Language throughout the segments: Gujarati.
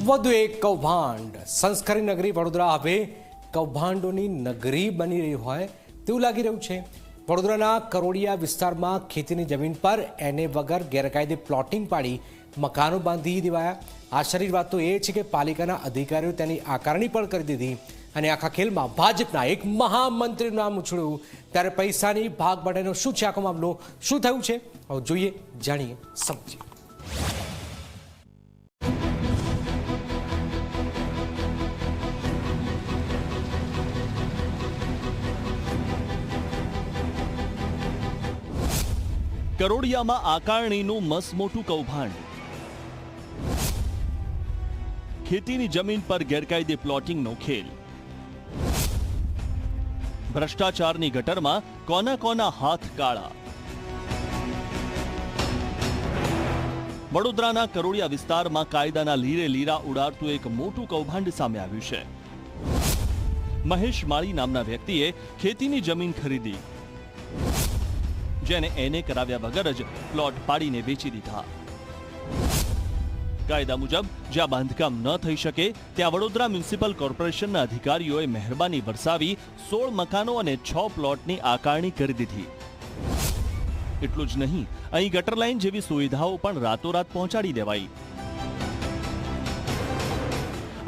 વધુ એક કૌભાંડ. સંસ્કારી નગરી વડોદરા હવે કૌભાંડોની નગરી બની રહી હોય તેવું લાગી રહ્યું છે. વડોદરાના કરોડિયા વિસ્તારમાં ખેતીની જમીન પર એને વગર ગેરકાયદે પ્લોટિંગ પાડી મકાનો બાંધી દેવાયા. આશ્ચર્યની વાત તો એ છે કે પાલિકાના અધિકારીઓ તેની આકારણી પણ કરી દીધી અને આખા ખેલમાં ભાજપના એક મહામંત્રીનું નામ ઉછળ્યું. ત્યારે પૈસાની ભાગ બટાઈનો શું છે આખો મામલો, શું થયું છે, હવે જોઈએ, જાણીએ, સમજીએ. કરોડિયામાં આકારણીનું મસમોટું કૌભાંડ. ખેતીની જમીન પર ગેરકાયદે પ્લોટિંગનો ખેલ. ભ્રષ્ટાચારની ગટરમાં કોના કોના હાથ કાળા. વડોદરાના કરોડિયા વિસ્તારમાં કાયદાના લીરે લીરા ઉડાડતું એક મોટું કૌભાંડ સામે આવ્યું છે. મહેશ માળી નામના વ્યક્તિએ ખેતીની જમીન ખરીદી, જેને એને કરાવ્યા વગર જ પ્લોટ પાડીને વેચી દીધા. કાયદા મુજબ જ્યાં બાંધકામ ન થઈ શકે ત્યાં વડોદરા મ્યુનિસિપલ કોર્પોરેશનના અધિકારીઓએ મહેરબાની વરસાવી 16 મકાનો અને 6 પ્લોટની આકારણી કરી દીધી. એટલું જ નહીં, અહીં ગટર લાઇન જેવી સુવિધાઓ પણ રાતોરાત પહોંચાડી દેવાઈ.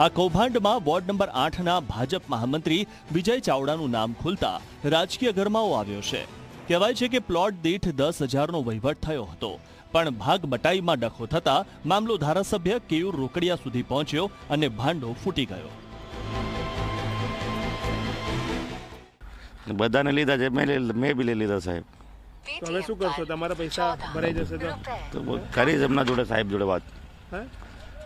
આ કૌભાંડમાં વોર્ડ નંબર 8ના ભાજપ મહામંત્રી વિજય ચાવડાનું નામ ખુલતા રાજકીય ગરમાવો આવ્યો છે. કહેવાય છે કે પ્લોટ દીઠ 10,000નો વહીવટ થયો હતો, પણ ભાગ બટાઈમાં ડખો થતા મામલો ધારાસભ્ય કેયુર રોકડિયા સુધી પહોંચ્યો અને ભાંડો ફૂટી ગયો. બધાને લીધા છે, મેં બી લઈ લીધા સાહેબ. તો હવે શું કરશો? તમારા પૈસા ભરાઈ જશે તો કરીશ એમના જોડે, સાહેબ જોડે વાત,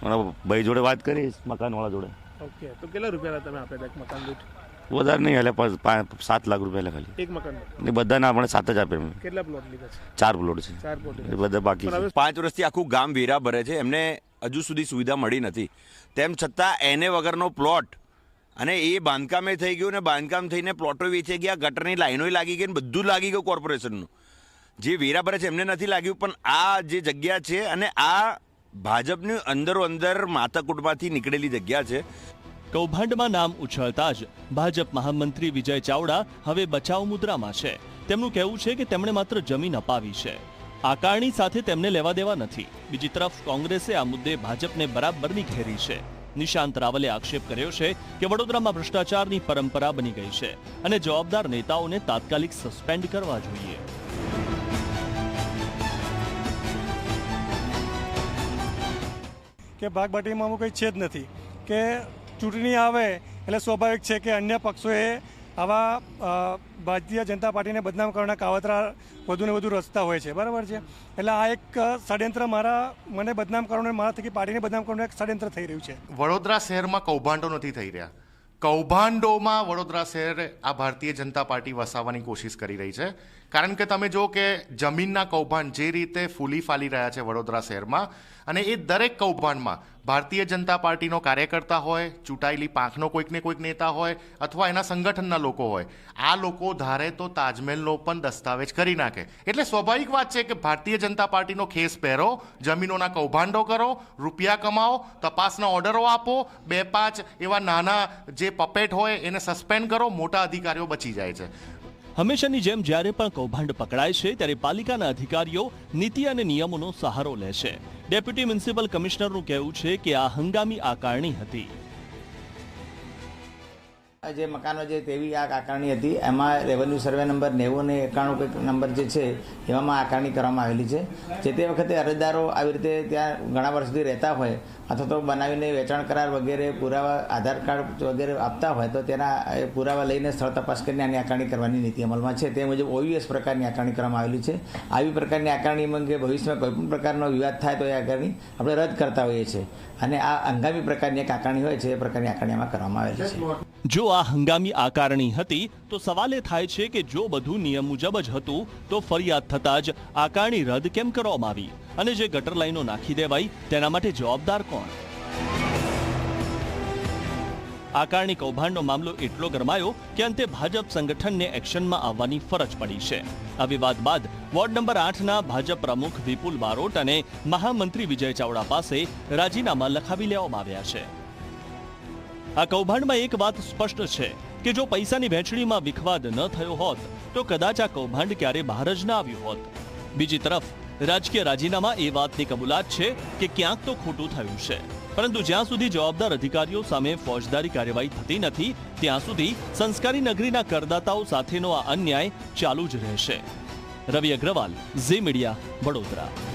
મારા ભાઈ જોડે વાત કરીશ, મકાનવાળા જોડે. ઓકે, તો કેટલા રૂપિયા તમે આપ્યા હતા એક મકાન દીઠ? વધારે નહીં, એટલે 7 લાખ રૂપિયા ખાલી એક મકાન. બધાને આપણે 7 જ આપે. કેટલા પ્લોટ લીધા છે? 4 પ્લોટ છે. 4 પ્લોટ બધા બાકી છે. 5 વર્ષથી આખું ગામ વેરા ભરે છે, એમને હજુ સુધી સુવિધા મળી નથી. તેમ છતાં એને વગરનો પ્લોટ અને એ બાંધકામે થઈ ગયું ને બાંધકામ થઈને પ્લોટો વેચાઈ ગયા, ગટરની લાઈનો લાગી ગઈ, બધું લાગી ગયું કોર્પોરેશનનું. જે વેરા ભરે છે એમને નથી લાગ્યું, પણ આ જે જગ્યા છે અને આ ભાજપની અંદરો અંદર માથાકૂટમાંથી નીકળેલી જગ્યા છે. કૌભાંડમાં નામ ઉછળતા જ ભાજપ મહામંત્રી વિજય ચાવડા હવે બચાવ મુદ્રામાં છે. તેમનું કહેવું છે કે તેમણે માત્ર જમીન અપાવી છે, આકારણી સાથે તેમને લેવા દેવા નથી. બીજી તરફ કોંગ્રેસે આ મુદ્દે ભાજપને બરાબરની ઘેરી છે. નિશાંત રાવલે આક્ષેપ કર્યો છે કે વડોદરામાં ભ્રષ્ટાચારની પરંપરા બની ગઈ છે અને જવાબદાર નેતાઓને તાત્કાલિક સસ્પેન્ડ કરવા જોઈએ. કે ભાગબાટીમાં આવું કંઈ છે જ નથી કે ચૂંટણી આવે એટલે સ્વાભાવિક છે કે અન્ય પક્ષોએ આવા ભારતીય જનતા પાર્ટીને બદનામ કરવાના કાવતરા વધુને વધુ રચતા હોય છે, બરાબર છે. એટલે આ એક ષડયંત્ર મને બદનામ કરવાનું, મારા થકી પાર્ટીને બદનામ કરવાનું એક ષડયંત્ર થઈ રહ્યું છે. વડોદરા શહેરમાં કૌભાંડો નથી થઈ રહ્યા. કૌભાંડોમાં વડોદરા શહેર આ ભારતીય જનતા પાર્ટી વસાવવાની કોશિશ કરી રહી છે. કારણ કે તમે જો કે જમીનના કૌભાંડ જે રીતે ફૂલી ફાલી રહ્યા છે વડોદરા શહેરમાં, અને એ દરેક કૌભાંડમાં ભારતીય જનતા પાર્ટીનો કાર્યકર્તા હોય, ચૂંટાયેલી પાંખનો કોઈકને કોઈક નેતા હોય અથવા એના સંગઠનના લોકો હોય, આ લોકો ધારે તો તાજમહેલનો પણ દસ્તાવેજ કરી નાખે. એટલે સ્વાભાવિક વાત છે કે ભારતીય જનતા પાર્ટીનો ખેસ પહેરો, જમીનોના કૌભાંડો કરો, રૂપિયા કમાઓ, તપાસના ઓર્ડરો આપો, 2-5 એવા નાના જે પપેટ હોય એને સસ્પેન્ડ કરો, મોટા અધિકારીઓ બચી જાય છે. હંમેશાની જેમ જ્યારે પણ કૌભાંડ પકડાય છે ત્યારે પાલિકાના અધિકારીઓ નીતિ અને નિયમોનો સહારો લે છે. ડેપ્યુટી મ્યુનિસિપલ કમિશનરનું કહેવું છે કે આ હંગામી આકારણી હતી. જે મકાનો છે તેવી આ આકારણી હતી. એમાં રેવન્યુ સર્વે નંબર 90 અને 91 કંઈક નંબર જે છે એવામાં આકારણી કરવામાં આવેલી છે. જે તે વખતે અરજદારો આવી રીતે ત્યાં ઘણા વર્ષ સુધી રહેતા હોય અથવા તો બનાવીને વેચાણ કરાર વગેરે પુરાવા, આધાર કાર્ડ વગેરે આપતા હોય તો તેના પુરાવા લઈને સ્થળ તપાસ કરીને આની આકારણી કરવાની નીતિ અમલમાં છે. તે મુજબ OUS પ્રકારની આકારણી કરવામાં આવેલી છે. આવી પ્રકારની આકારણી અંગે ભવિષ્યમાં કોઈ પણ પ્રકારનો વિવાદ થાય તો એ આકારણી આપણે રદ કરતા હોઈએ છીએ અને આ હંગામી પ્રકારની એક આકારણી હોય છે એ પ્રકારની આકારણી આમાં કરવામાં આવેલી છે. જો આ હંગામી આકારણી હતી તો સવાલ એ થાય છે કે જો બધું નિયમ મુજબ જ હતું તો ફરિયાદ થતાં જ આકારણી રદ કેમ કરવામાં આવી અને જે ગટર લાઈનો નાખી દેવાઈ તેના માટે જવાબદાર કોણ? આકારણી કૌભાંડનો મામલો એટલો ગરમાયો કે અંતે ભાજપ સંગઠનને એક્શનમાં આવવાની ફરજ પડી છે. આ વિવાદ બાદ વોર્ડ નંબર 8ના ભાજપ પ્રમુખ વિપુલ બારોટ અને મહામંત્રી વિજય ચાવડા પાસે રાજીનામા લખાવી લેવામાં આવ્યા છે. આ કૌભાંડમાં એક વાત સ્પષ્ટ છે કે જો પૈસાની વહેંચણીમાં વિખવાદ ન થયો હોત તો કદાચ આ કૌભાંડ ક્યારે બહાર જ ન આવ્યું હોત. બીજી તરફ રાજકીય રાજીનામા એ વાતની કબૂલાત છે કે ક્યાંક તો ખોટું થયું છે, પરંતુ જ્યાં સુધી જવાબદાર અધિકારીઓ સામે ફોજદારી કાર્યવાહી થતી નથી ત્યાં સુધી સંસ્કારી નગરીના કરદાતાઓ સાથેનો આ અન્યાય ચાલુ જ રહેશે. રવિ અગ્રવાલ, ઝી મીડિયા, વડોદરા.